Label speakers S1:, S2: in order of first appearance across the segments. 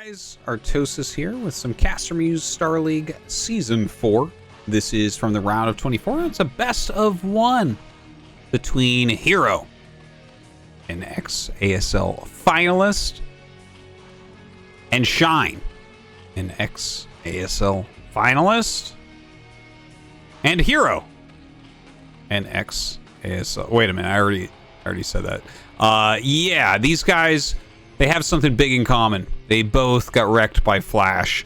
S1: Guys, Artosis here with some CasterMuse Star League Season 4. This is from the round of 24. It's a best of one between Hero, an ex-ASL finalist, and Shine, an ex-ASL finalist, and Hero, an ex-ASL... Wait a minute, I already said that. Yeah, these guys, they have something big in common. They both got wrecked by Flash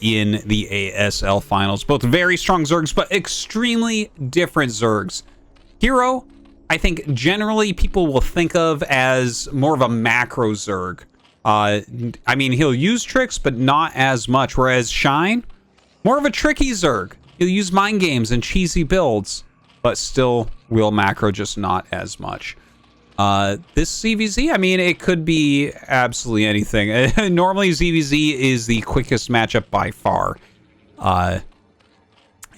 S1: in the ASL finals. Both very strong Zergs, but extremely different Zergs. Hero, I think generally people will think of as more of a macro Zerg. I mean, he'll use tricks, but not as much. Whereas Shine, more of a tricky Zerg. He'll use mind games and cheesy builds, but still will macro, just not as much. This ZVZ, I mean, it could be absolutely anything. Normally, ZVZ is the quickest matchup by far.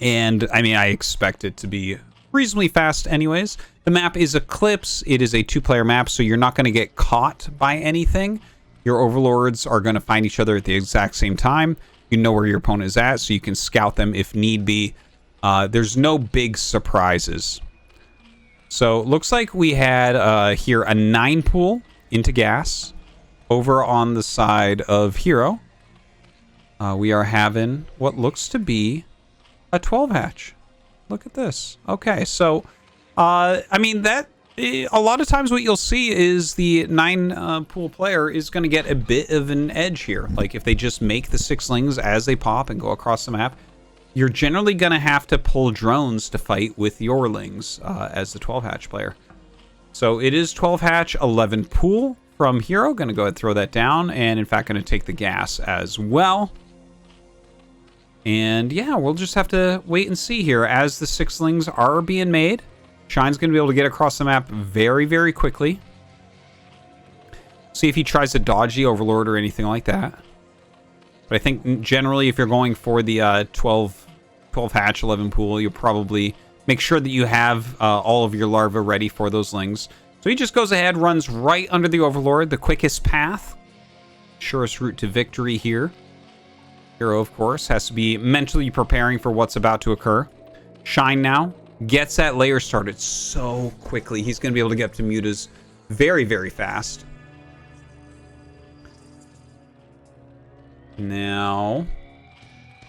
S1: And, I mean, I expect it to be reasonably fast anyways. The map is Eclipse. It is a two-player map, so you're not going to get caught by anything. Your overlords are going to find each other at the exact same time. You know where your opponent is at, so you can scout them if need be. There's no big surprises. So, looks like we had here a 9 pool into gas. Over on the side of Hero, we are having what looks to be a 12 hatch. Look at this. Okay, so, I mean, that a lot of times what you'll see is the 9 pool player is going to get a bit of an edge here. Like, if they just make the 6-lings as they pop and go across the map, you're generally going to have to pull drones to fight with your lings as the 12 hatch player. So it is 12 hatch, 11 pool from Hero. Going to go ahead and throw that down. And in fact, going to take the gas as well. And yeah, we'll just have to wait and see here as the 6-lings are being made. Shine's going to be able to get across the map very, very quickly. See if he tries to dodge the Overlord or anything like that. But I think generally if you're going for the 12 hatch, 11 pool, you'll probably make sure that you have all of your larvae ready for those lings. So he just goes ahead, runs right under the Overlord, the quickest path. Surest route to victory here. Hero, of course, has to be mentally preparing for what's about to occur. Shine now gets that layer started so quickly. He's going to be able to get up to mutas very, very fast. Now,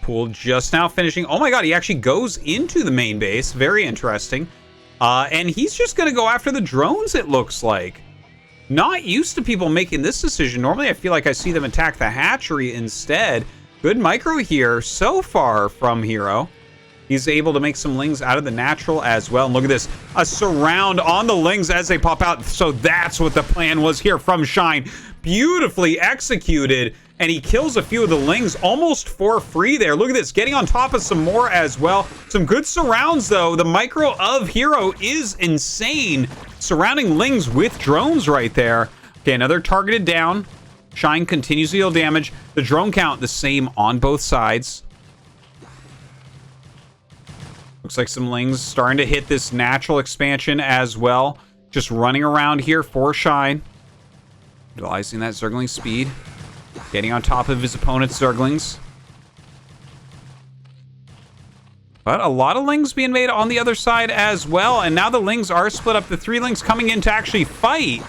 S1: pool just now finishing. Oh my god, he actually goes into the main base. Very interesting. And he's just going to go after the drones, it looks like. Not used to people making this decision. Normally, I feel like I see them attack the hatchery instead. Good micro here so far from Hero. He's able to make some lings out of the natural as well. And look at this. A surround on the lings as they pop out. So that's what the plan was here from Shine. Beautifully executed. And he kills a few of the lings almost for free there. Look at this. Getting on top of some more as well. Some good surrounds, though. The micro of Hero is insane. Surrounding lings with drones right there. Okay, another targeted down. Shine continues to deal damage. The drone count the same on both sides. Looks like some lings starting to hit this natural expansion as well. Just running around here for Shine. Utilizing that Zergling speed. Getting on top of his opponent's Zerglings. But a lot of lings being made on the other side as well. And now the lings are split up. The 3 lings coming in to actually fight.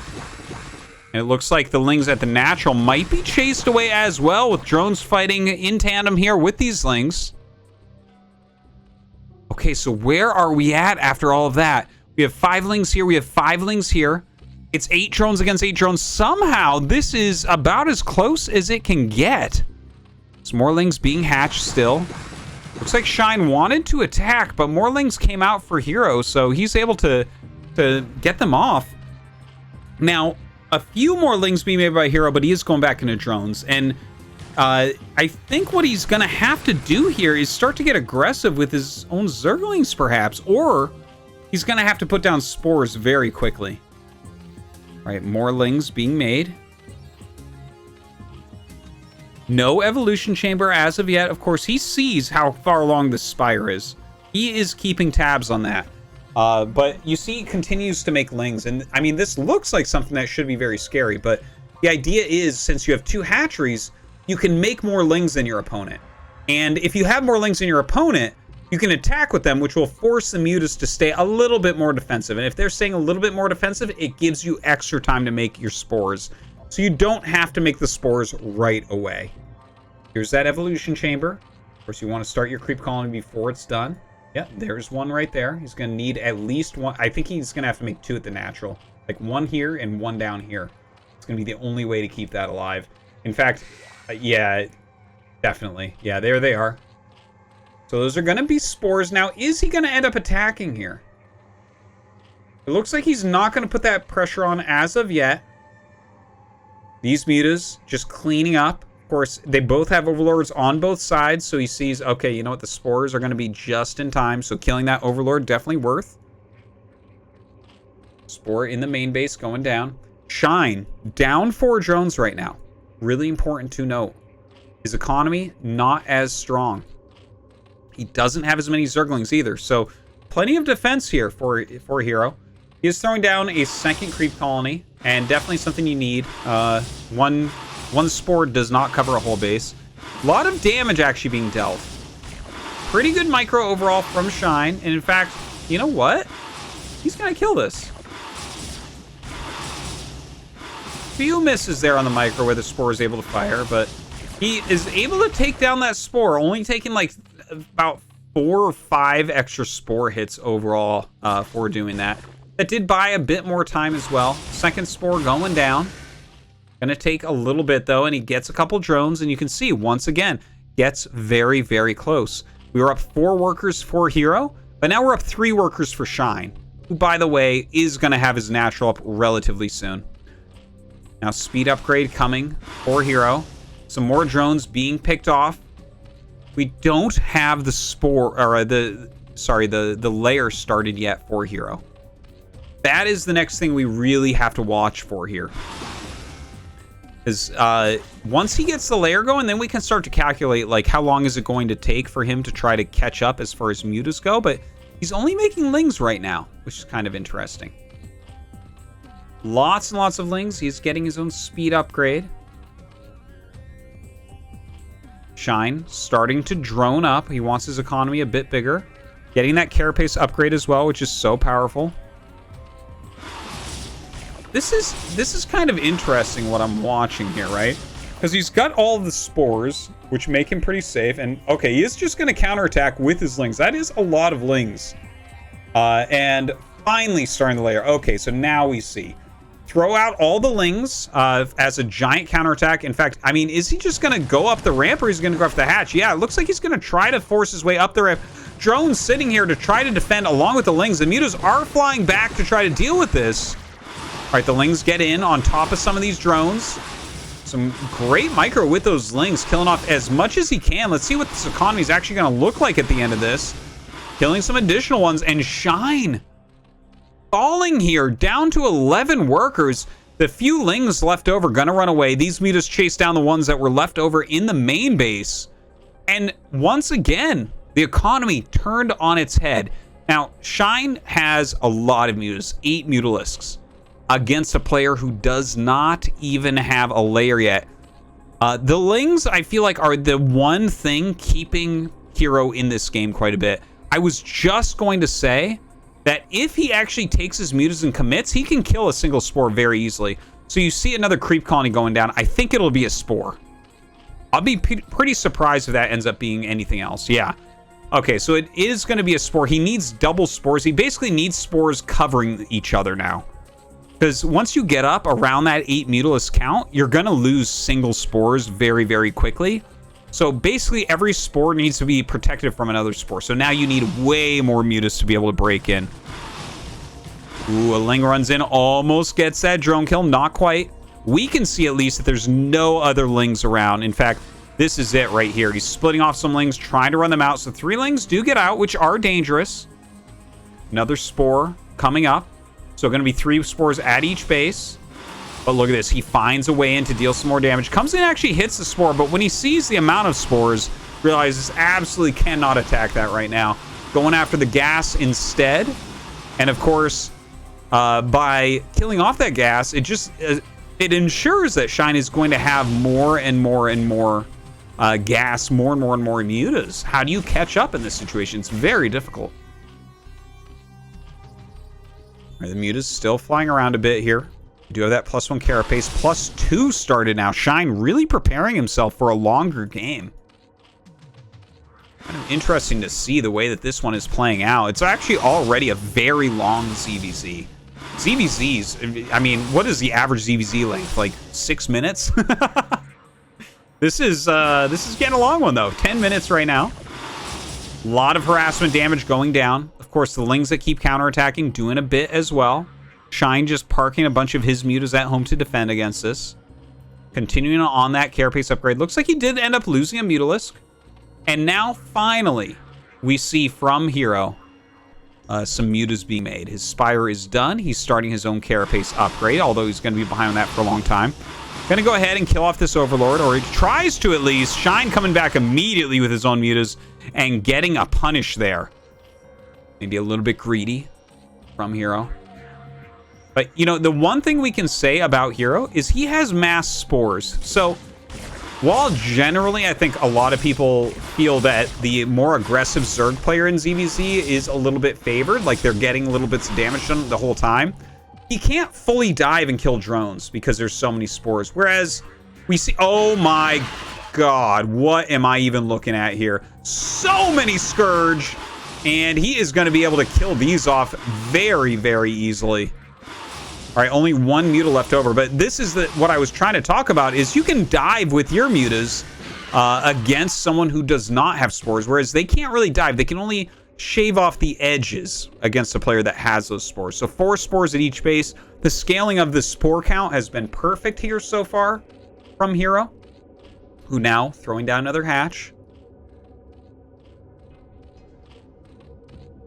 S1: And it looks like the lings at the natural might be chased away as well, with drones fighting in tandem here with these lings. Okay, so where are we at after all of that? We have 5 lings here. We have 5 lings here. It's 8 drones against 8 drones. Somehow, this is about as close as it can get. Some more lings being hatched still. Looks like Shine wanted to attack, but more lings came out for Hero, so he's able to get them off. Now, a few more lings being made by Hero, but he is going back into drones. And I think what he's going to have to do here is start to get aggressive with his own Zerglings, perhaps. Or he's going to have to put down Spores very quickly. All right, more lings being made. No evolution chamber as of yet. Of course, he sees how far along the spire is. He is keeping tabs on that. But you see, he continues to make lings. And I mean, this looks like something that should be very scary. But the idea is, since you have 2 hatcheries, you can make more lings than your opponent. And if you have more lings than your opponent, you can attack with them, which will force the mutas to stay a little bit more defensive. And if they're staying a little bit more defensive, it gives you extra time to make your spores. So you don't have to make the spores right away. Here's that evolution chamber. Of course, you want to start your creep colony before it's done. Yeah, there's one right there. He's going to need at least one. I think he's going to have to make 2 at the natural. Like 1 here and 1 down here. It's going to be the only way to keep that alive. In fact, yeah, definitely. Yeah, there they are. So those are going to be spores. Now, is he going to end up attacking here? It looks like he's not going to put that pressure on as of yet. These mutas just cleaning up. Of course, they both have overlords on both sides, so he sees, okay, you know what, the spores are going to be just in time, so killing that overlord definitely worth. Spore in the main base going down. Shine, down 4 drones right now. Really important to note. His economy, not as strong. He doesn't have as many Zerglings either, so plenty of defense here for Hero. He is throwing down a 2nd creep colony, and definitely something you need. One Spore does not cover a whole base. A lot of damage actually being dealt. Pretty good micro overall from Shine, and in fact, you know what? He's gonna kill this. Few misses there on the micro where the Spore is able to fire, but he is able to take down that Spore, only taking like about 4 or 5 extra Spore hits overall for doing that. That did buy a bit more time as well. 2nd Spore going down. Gonna take a little bit though, and he gets a couple drones, and you can see once again gets very, very close. We were up 4 workers for Hero, but now we're up 3 workers for Shine, who by the way is gonna have his natural up relatively soon. Now speed upgrade coming for Hero. Some more drones being picked off. We don't have the Spore or the layer started yet for Hero. That is the next thing we really have to watch for here. Is once he gets the layer going, then we can start to calculate like how long is it going to take for him to try to catch up as far as mutas go, but he's only making lings right now, which is kind of interesting. Lots and lots of lings. He's getting his own speed upgrade. Shine starting to drone up. He wants his economy a bit bigger. Getting that carapace upgrade as well, which is so powerful. This is kind of interesting what I'm watching here, right? Because he's got all the spores, which make him pretty safe. And okay, he is just going to counterattack with his lings. That is a lot of lings. And finally starting the layer. Okay, so now we see. Throw out all the lings as a giant counterattack. In fact, I mean, is he just going to go up the ramp or is he going to go off the hatch? Yeah, it looks like he's going to try to force his way up the ramp. Drones sitting here to try to defend along with the lings. The mutas are flying back to try to deal with this. All right, the lings get in on top of some of these drones. Some great micro with those lings, killing off as much as he can. Let's see what this economy is actually going to look like at the end of this. Killing some additional ones, and Shine falling here down to 11 workers. The few lings left over gonna run away. These mutas chase down the ones that were left over in the main base. And once again, the economy turned on its head. Now, Shine has a lot of mutas, 8 mutalisks, against a player who does not even have a layer yet. The lings, I feel like, are the one thing keeping Hero in this game quite a bit. I was just going to say that if he actually takes his mutas and commits, he can kill a single spore very easily. So you see another creep colony going down. I think it'll be a spore. I'll be pretty surprised if that ends up being anything else. Yeah. Okay, so it is going to be a spore. He needs double spores. He basically needs spores covering each other now. Because once you get up around that 8 mutalisk count, you're going to lose single spores very, very quickly. So basically every spore needs to be protected from another spore. So now you need way more mutas to be able to break in. Ooh, a ling runs in, almost gets that drone kill. Not quite. We can see at least that there's no other lings around. In fact, this is it right here. He's splitting off some lings, trying to run them out. So 3 lings do get out, which are dangerous. Another spore coming up. So going to be 3 spores at each base. But look at this. He finds a way in to deal some more damage. Comes in, actually hits the spore. But when he sees the amount of spores, realizes absolutely cannot attack that right now. Going after the gas instead. And of course, by killing off that gas, it it ensures that Shine is going to have more and more and more gas, more and more and more mutas. How do you catch up in this situation? It's very difficult. All right, the muta's still flying around a bit here. You do have that +1 carapace. +2 started now. Shine really preparing himself for a longer game. Kind of interesting to see the way that this one is playing out. It's actually already a very long ZVZ. ZVZs, I mean, what is the average ZVZ length? Like 6 minutes? This is getting a long one though. 10 minutes right now. A lot of harassment damage going down. Of course, the Lings that keep counterattacking doing a bit as well. Shine just parking a bunch of his mutas at home to defend against this. Continuing on that carapace upgrade. Looks like he did end up losing a Mutalisk. And now, finally, we see from Hero some mutas being made. His Spire is done. He's starting his own carapace upgrade, although he's going to be behind on that for a long time. Going to go ahead and kill off this Overlord, or he tries to at least. Shine coming back immediately with his own mutas and getting a punish there. Maybe a little bit greedy from Hero. But, you know, the one thing we can say about Hero is he has mass spores. So, while generally I think a lot of people feel that the more aggressive Zerg player in ZVZ is a little bit favored, like they're getting little bits of damage done the whole time, he can't fully dive and kill drones because there's so many spores. Whereas we see, oh my god, what am I even looking at here? So many Scourge, and he is going to be able to kill these off very, very easily. All right, only one muta left over, but this is what I was trying to talk about, is you can dive with your mutas against someone who does not have spores, whereas they can't really dive. They can only shave off the edges against a player that has those spores. So 4 spores at each base. The scaling of the spore count has been perfect here so far from Hero, who now throwing down another hatch.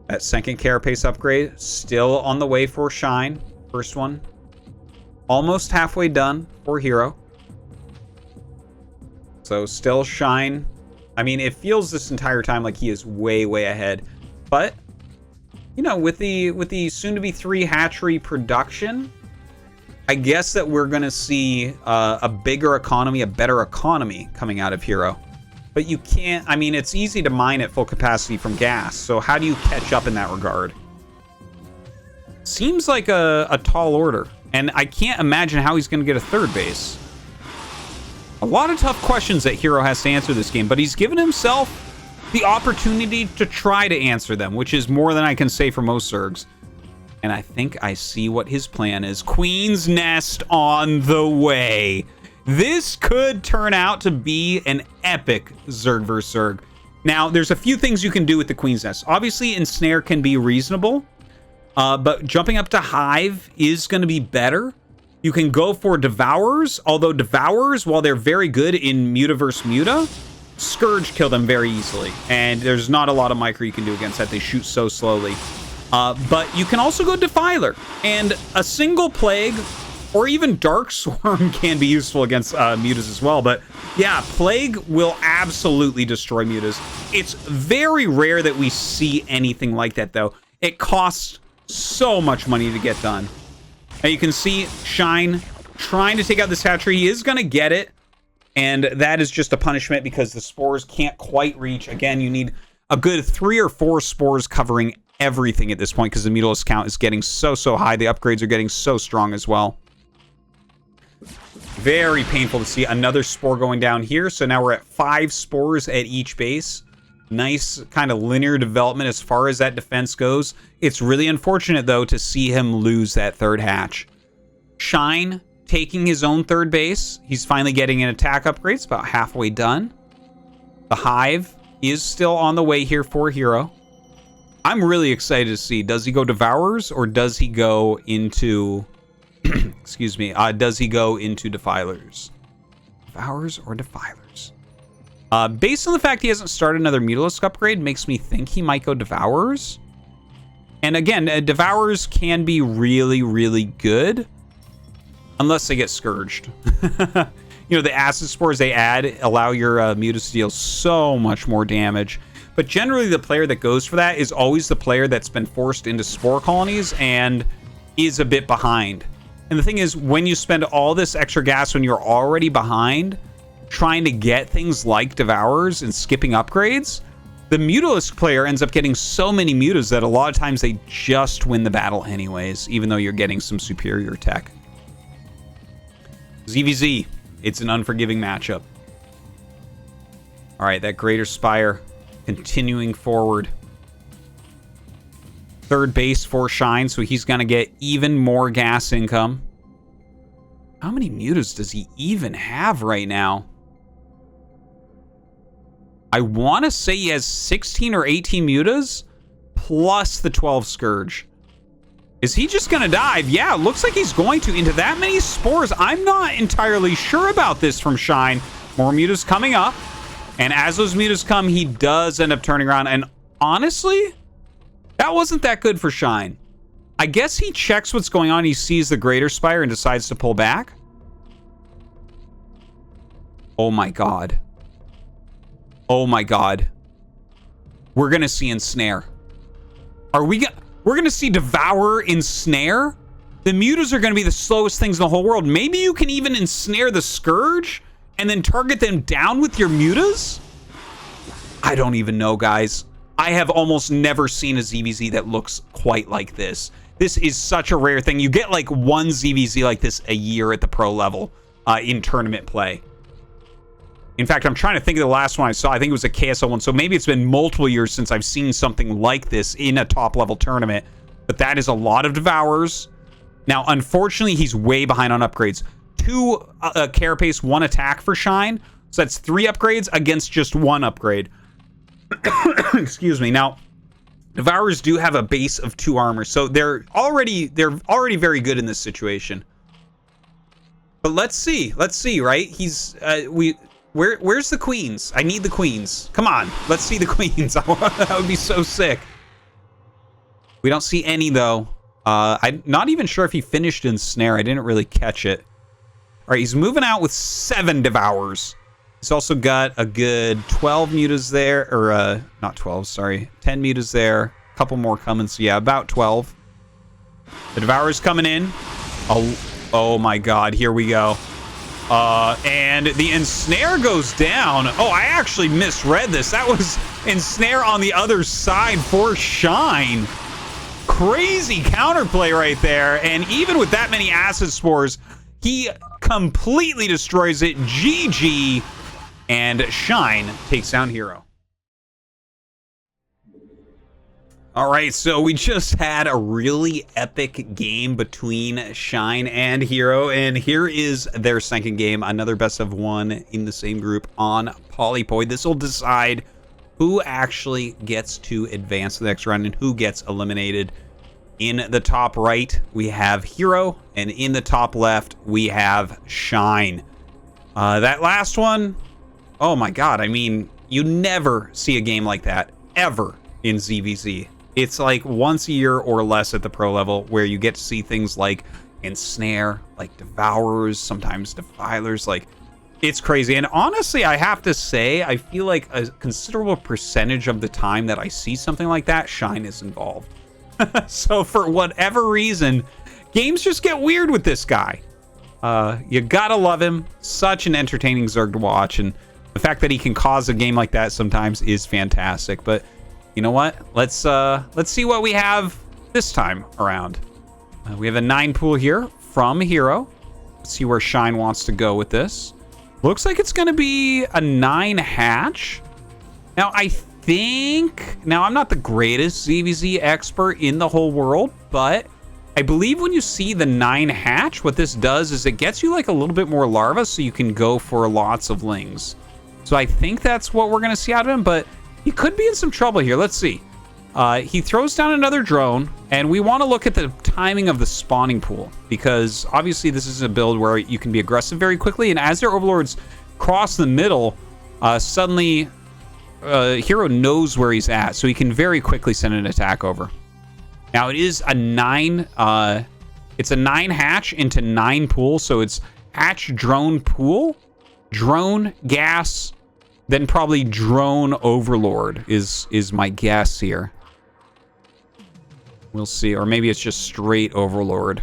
S1: That second carapace upgrade still on the way for Shine. First one almost halfway done for Hero. So still Shine. I mean, it feels this entire time like he is way, way ahead. But, you know, with the soon-to-be 3 hatchery production, I guess that we're going to see a bigger economy, a better economy coming out of Hero. But you can't, I mean, it's easy to mine at full capacity from gas. So how do you catch up in that regard? Seems like a tall order, and I can't imagine how he's going to get a 3rd base. A lot of tough questions that Hero has to answer this game, but he's given himself the opportunity to try to answer them, which is more than I can say for most Zergs. And I think I see what his plan is. Queen's Nest on the way. This could turn out to be an epic Zerg vs. Zerg. Now, there's a few things you can do with the Queen's Nest. Obviously, Ensnare can be reasonable. But jumping up to Hive is going to be better. You can go for Devourers, although Devourers, while they're very good in Muta versus Muta, Scourge kill them very easily. And there's not a lot of micro you can do against that. They shoot so slowly. But you can also go Defiler. And a single Plague or even Dark Swarm can be useful against Mutas as well. But yeah, Plague will absolutely destroy Mutas. It's very rare that we see anything like that, though. It costs so much money to get done. Now you can see Shine trying to take out this hatchery. He is going to get it, and that is just a punishment because the spores can't quite reach. Again, you need a good 3 or 4 spores covering everything at this point because the Mutalisk count is getting so high. The upgrades are getting so strong as well. Very painful to see another spore going down here. So now we're at 5 spores at each base. Nice kind of linear development as far as that defense goes. It's really unfortunate, though, to see him lose that 3rd hatch. Shine taking his own 3rd base. He's finally getting an attack upgrade. It's about halfway done. The Hive is still on the way here for Hero. I'm really excited to see. Does he go Devourers or does he go into... excuse me. Does he go into Defilers? Devourers or Defilers? Based on the fact he hasn't started another Mutalisk upgrade, makes me think he might go Devourers. And again, Devourers can be really, really good. Unless they get Scourged. You know, the Acid Spores they add allow your Mutas to deal so much more damage. But generally, the player that goes for that is always the player that's been forced into Spore colonies and is a bit behind. And the thing is, when you spend all this extra gas when you're already behind, trying to get things like Devourers and skipping upgrades, the Mutalisk player ends up getting so many mutas that a lot of times they just win the battle anyways, even though you're getting some superior tech. ZVZ, it's an unforgiving matchup. All right, that Greater Spire continuing forward. Third base for Shine, so he's going to get even more gas income. How many mutas does he even have right now? I want to say he has 16 or 18 mutas, plus the 12 Scourge. Is he just going to dive? Yeah, it looks like he's going to. Into that many Spores, I'm not entirely sure about this from Shine. More mutas coming up. And as those mutas come, he does end up turning around. And honestly, that wasn't that good for Shine. I guess he checks what's going on. He sees the Greater Spire and decides to pull back. Oh my god. Oh my god. We're going to see Ensnare. We're going to see Devour Ensnare? The mutas are going to be the slowest things in the whole world. Maybe you can even ensnare the Scourge and then target them down with your mutas? I don't even know, guys. I have almost never seen a ZVZ that looks quite like this. This is such a rare thing. You get like one ZVZ like this a year at the pro level in tournament play. In fact, I'm trying to think of the last one I saw. I think it was a KSL one. So maybe it's been multiple years since I've seen something like this in a top level tournament. But that is a lot of Devourers. Now, unfortunately, he's way behind on upgrades. 2 carapace, 1 attack for Shine. So that's 3 upgrades against just 1 upgrade. Excuse me. Now, Devourers do have a base of 2 armor. So they're already very good in this situation. But let's see, right? He's Where's the queens? I need the queens. Come on, let's see the queens. That would be so sick. We don't see any, though. I'm not even sure if he finished Ensnare. I didn't really catch it. All right, he's moving out with 7 Devours. He's also got a good 12 mutas there. Or, not 12, sorry. 10 mutas there. A couple more coming. So, yeah, about 12. The Devour's coming in. Oh my god, here we go. And the Ensnare goes down. Oh, I actually misread this. That was Ensnare on the other side for Shine. Crazy counterplay right there. And even with that many Acid Spores, he completely destroys it. GG. And Shine takes down Hero. All right, so we just had a really epic game between Shine and Hero, and here is their second game, another best of 1 in the same group on Polypoid. This will decide who actually gets to advance to the next round and who gets eliminated. In the top right, we have Hero, and in the top left, we have Shine. That last one, oh my god, I mean, you never see a game like that, ever, in ZVZ. It's like once a year or less at the pro level where you get to see things like Ensnare, like Devourers, sometimes Defilers, like, it's crazy. And honestly, I have to say, I feel like a considerable percentage of the time that I see something like that, Shine is involved. So for whatever reason, games just get weird with this guy. You gotta love him. Such an entertaining Zerg to watch, and the fact that he can cause a game like that sometimes is fantastic. But you know what? Let's see what we have this time around. We have a 9 pool here from Hero. Let's see where Shine wants to go with this. Looks like it's going to be a 9 hatch. Now, I'm not the greatest ZVZ expert in the whole world, but I believe when you see the 9 hatch, what this does is it gets you like a little bit more larva so you can go for lots of lings. So I think that's what we're going to see out of him, but he could be in some trouble here. Let's see. He throws down another drone, and we want to look at the timing of the spawning pool, because obviously this is a build where you can be aggressive very quickly, and as their overlords cross the middle, suddenly Hero knows where he's at, so he can very quickly send an attack over. Now it is a 9, it's a 9 hatch into 9 pool, so it's hatch, drone, pool, drone, gas, then probably drone overlord is my guess here. We'll see, or maybe it's just straight overlord.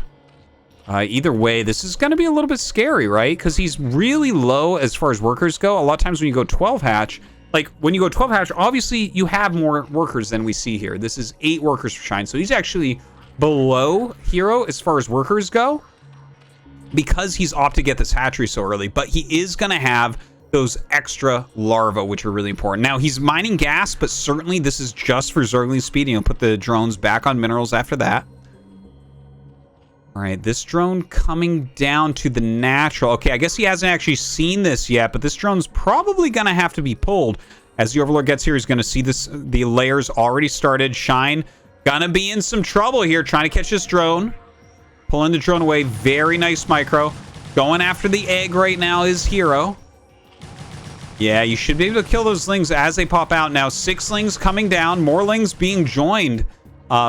S1: Either way, this is going to be a little bit scary, right? Because he's really low as far as workers go. A lot of times when you go 12 hatch, like when you go 12 hatch, obviously you have more workers than we see here. This is 8 workers for Shine. So he's actually below Hero as far as workers go because he's opted to get this hatchery so early. But he is going to have those extra larvae, which are really important. Now, he's mining gas, but certainly this is just for Zergling speed. He'll put the drones back on minerals after that. All right, this drone coming down to the natural. Okay, I guess he hasn't actually seen this yet, but this drone's probably going to have to be pulled. As the Overlord gets here, he's going to see this. The layers already started. Shine gonna be in some trouble here, trying to catch this drone. Pulling the drone away. Very nice micro. Going after the egg right now is Hero. Yeah, you should be able to kill those lings as they pop out. Now, 6 lings coming down. More lings being joined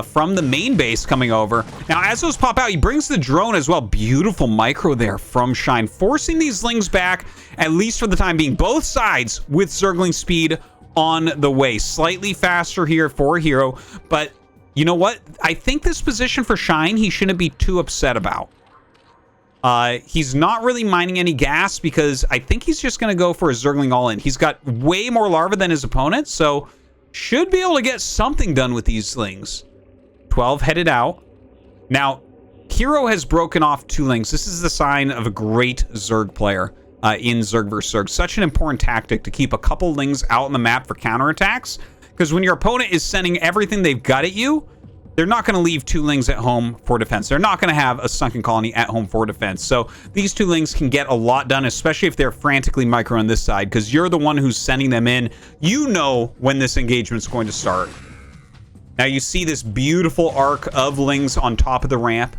S1: from the main base coming over. Now, as those pop out, he brings the drone as well. Beautiful micro there from Shine, forcing these lings back, at least for the time being. Both sides with Zergling speed on the way. Slightly faster here for Hero, but you know what? I think this position for Shine, he shouldn't be too upset about. He's not really mining any gas because I think he's just going to go for a Zergling all-in. He's got way more larvae than his opponent, so should be able to get something done with these lings. 12 headed out. Now, Hero has broken off 2 lings. This is the sign of a great Zerg player in Zerg vs. Zerg. Such an important tactic to keep a couple lings out on the map for counterattacks, because when your opponent is sending everything they've got at you, they're not going to leave 2 lings at home for defense. They're not going to have a sunken colony at home for defense. So these 2 lings can get a lot done, especially if they're frantically micro on this side, because you're the one who's sending them in. You know when this engagement's going to start. Now you see this beautiful arc of lings on top of the ramp.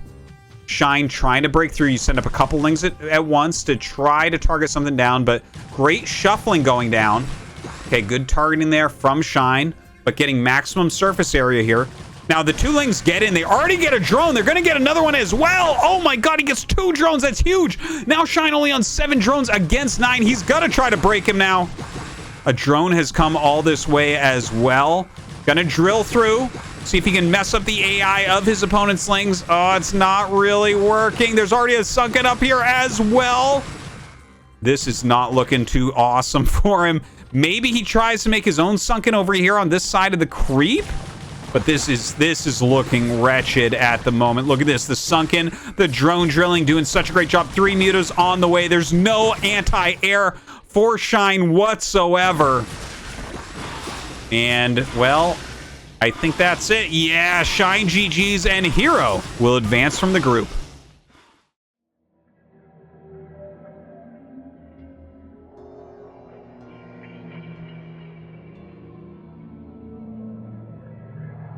S1: Shine trying to break through. You send up a couple lings at once to try to target something down, but great shuffling going down. Okay, good targeting there from Shine, but getting maximum surface area here. Now, the 2 lings get in. They already get a drone. They're going to get another one as well. Oh, my God. He gets 2 drones. That's huge. Now, Shine only on 7 drones against 9. He's going to try to break him now. A drone has come all this way as well. Going to drill through. See if he can mess up the AI of his opponent's lings. Oh, it's not really working. There's already a sunken up here as well. This is not looking too awesome for him. Maybe he tries to make his own sunken over here on this side of the creep. But this is looking wretched at the moment. Look at this. The sunken, the drone drilling, doing such a great job. 3 mutas on the way. There's no anti-air for Shine whatsoever. And, well, I think that's it. Yeah, Shine GG's, and Hero will advance from the group.